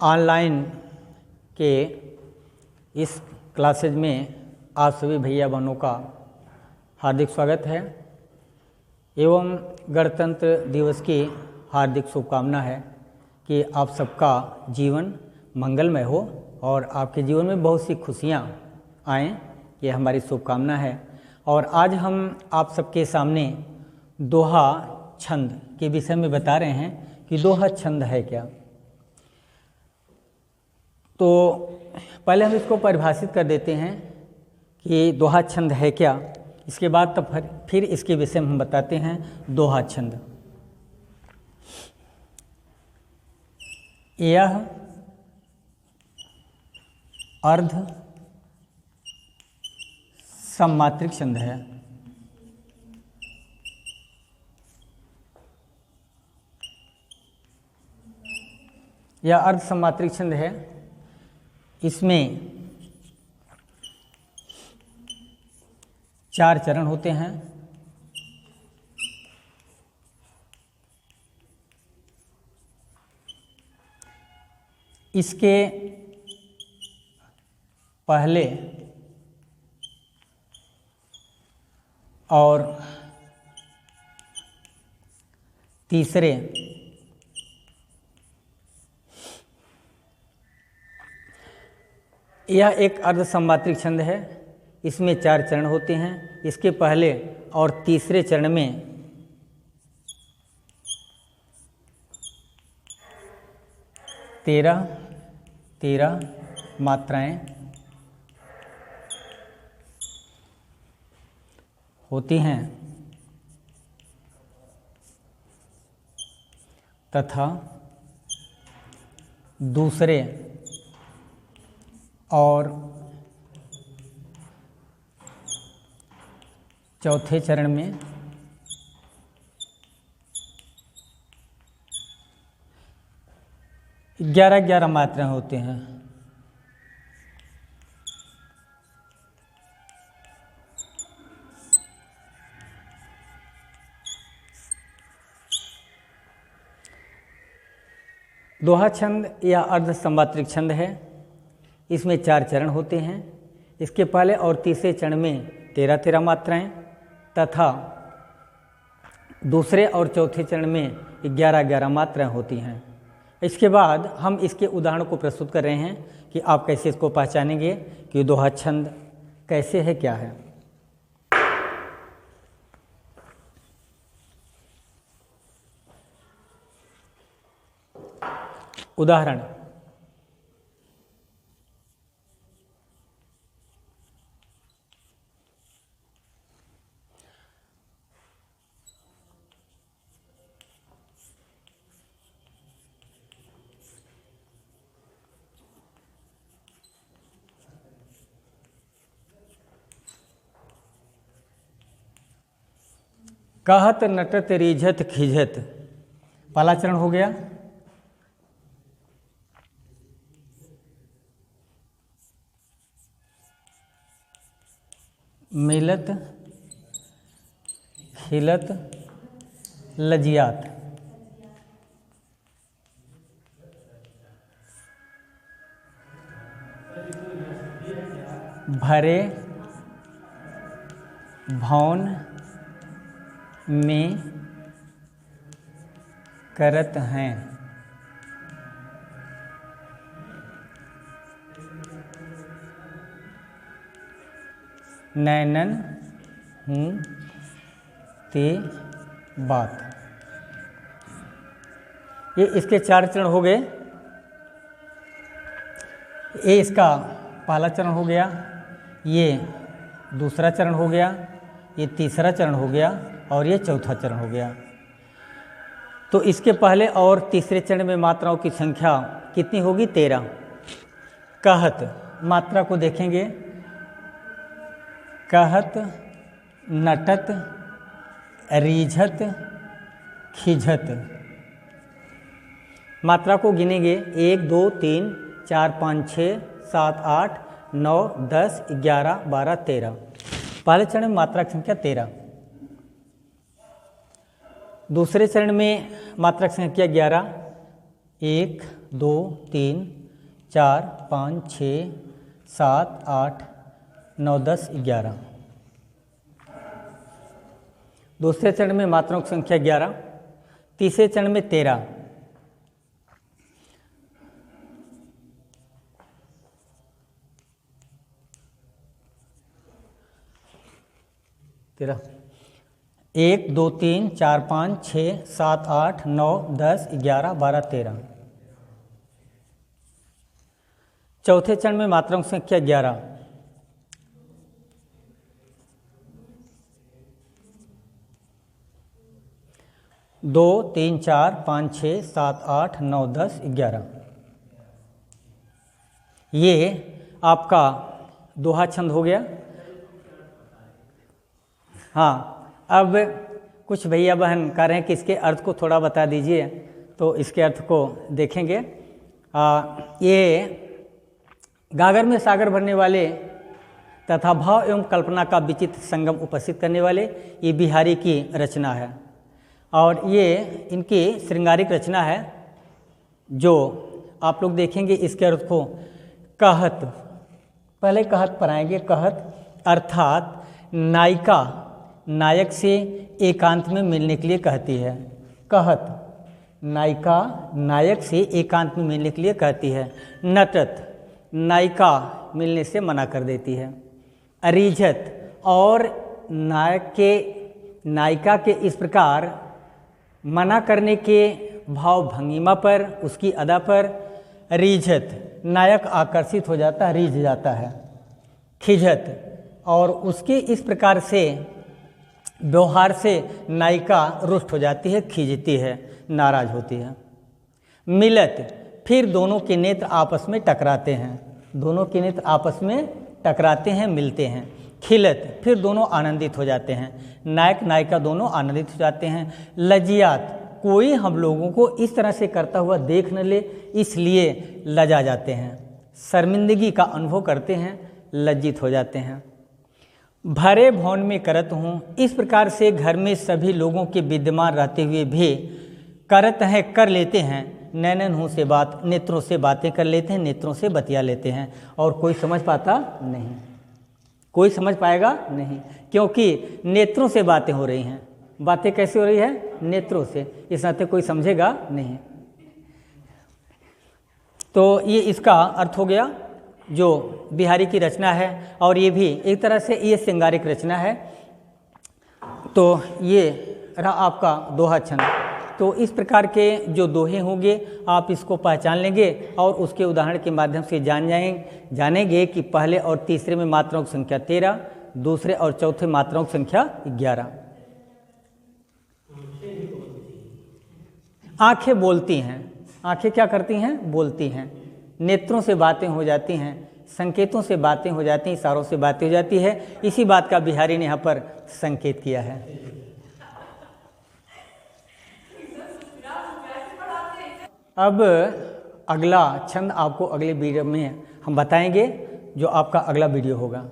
Online के इस classes में आप सभी भैया बहनों का हार्दिक स्वागत है एवं गणतंत्र दिवस की हार्दिक शुभकामना है कि आप सबका जीवन मंगलमय हो और आपके जीवन में बहुत सी खुशियाँ आएँ, ये हमारी शुभकामना है। और आज हम आप सबके सामने दोहा छंद के विषय में बता रहे हैं कि दोहा छंद है क्या। तो पहले हम इसको परिभाषित कर देते हैं कि दोहा छंद है क्या, इसके बाद तब फिर इसके विषय में हम बताते हैं दोहा छंद। यह अर्ध सममात्रिक छंद है। यह अर्ध सममात्रिक छंद है। इसमें 4 चरण होते हैं। इसके पहले और तीसरे यह एक अर्ध सममात्रिक छंद है। इसमें 4 चरण होते हैं। इसके पहले और तीसरे चरण में तेरह मात्राएं होती हैं तथा दूसरे और चौथे चरण में 11 मात्राएं होते हैं। दोहा छंद या अर्ध सममात्रिक छंद है। इसमें 4 चरण होते हैं। इसके पहले और तीसरे चरण में 13 मात्राएं तथा दूसरे और चौथे चरण में 11 मात्राएं होती हैं। इसके बाद हम इसके उदाहरण को प्रस्तुत कर रहे हैं कि आप कैसे इसको पहचानेंगे कि दोहा छंद कैसे है, क्या है। उदाहरण: कहत नटत रीझत खिझत। पहला चरण हो गया। मिलत खिलत लजियात। भरे भौन में करत हैं। नैनन हूँ ते बात। ये इसके 4 चरण हो गए। ये इसका पहला चरण हो गया, ये दूसरा चरण हो गया, ये तीसरा चरण हो गया और ये चौथा चरण हो गया। तो इसके पहले और तीसरे चरण में मात्राओं की संख्या कितनी होगी? 13। कहत मात्रा को देखेंगे। कहत नटत रीझत खिझत। मात्रा को गिनेंगे 1 2 3 4 5 6 7 8 9 10 11 12 13। पहले चरण में मात्रा की संख्या 13। दूसरे चरण में मात्रा की संख्या 11, 1 2 3 4 5 6 7 8 9 10 11। दूसरे चरण में मात्राओं की संख्या 11, तीसरे चरण में 13। तेरह 1 2 3 4 5 6 7 8 9 10 11 12 13। चौथे चरण में मात्राओं की संख्या 11, 2 3 4 5 6 7 8 9 10 11। ये आपका दोहा छंद हो गया। हाँ, अब कुछ भैया बहन कह रहे हैं कि इसके अर्थ को थोड़ा बता दीजिए, तो इसके अर्थ को देखेंगे। ये गागर में सागर भरने वाले तथा भाव एवं कल्पना का विचित्र संगम उपस्थित करने वाले ये बिहारी की रचना है, और ये इनकी श्रृंगारिक रचना है। जो आप लोग देखेंगे इसके अर्थ को कहत, पहले कहत पर आएंगे। कहत अर्थात नायिका नायक से एकांत में मिलने के लिए कहती है। कहत नायिका नायक से एकांत में मिलने के लिए कहती है। नटत नायिका मिलने से मना कर देती है। अरिझत और नायिका के इस प्रकार मना करने के भाव भंगिमा पर, उसकी अदा पर रिझत नायक आकर्षित हो जाता है, रिझ जाता है। खिझत और उसके इस प्रकार से व्यवहार से नायिका रुष्ट हो जाती है, खिंचती है, नाराज होती है। मिलत फिर दोनों के नेत्र आपस में टकराते हैं, दोनों के नेत्र आपस में टकराते हैं, मिलते हैं। खिलत फिर दोनों आनंदित हो जाते हैं, नायक नायिका दोनों आनंदित हो जाते हैं। लजियात कोई हम लोगों को इस तरह से करता हुआ देख न ले, इसलिए लजा जाते हैं, शर्मिंदगी का अनुभव करते हैं, लज्जित हो जाते हैं। भरे भवन में करत हूँ, इस प्रकार से घर में सभी लोगों के विद्यमान रहते हुए भी करत हैं, कर लेते हैं। नैनन हूँ से बात, नेत्रों से बातें कर लेते हैं, नेत्रों से बतिया लेते हैं, और कोई समझ पाता नहीं, कोई समझ पाएगा नहीं, क्योंकि नेत्रों से बातें हो रही हैं। बातें कैसे हो रही है? नेत्रों से, इस नाते कोई समझेगा नहीं। तो ये इसका अर्थ हो गया जो बिहारी की रचना है, और ये भी एक तरह से ये श्रृंगारिक रचना है। तो ये रहा आपका दोहा छंद। तो इस प्रकार के जो दोहे होंगे आप इसको पहचान लेंगे, और उसके उदाहरण के माध्यम से जानेंगे कि पहले और तीसरे में मात्राओं की संख्या 13, दूसरे और चौथे मात्राओं की संख्या 11। आंखें बोलती हैं, आंखें क्या करती हैं? बोलती हैं। नेत्रों से बातें हो जाती हैं, संकेतों से बातें हो जाती हैं, इशारों से बातें हो जाती है। इसी बात का बिहारी ने यहाँ पर संकेत किया है। अब अगला छंद आपको अगले वीडियो में हम बताएंगे, जो आपका अगला वीडियो होगा।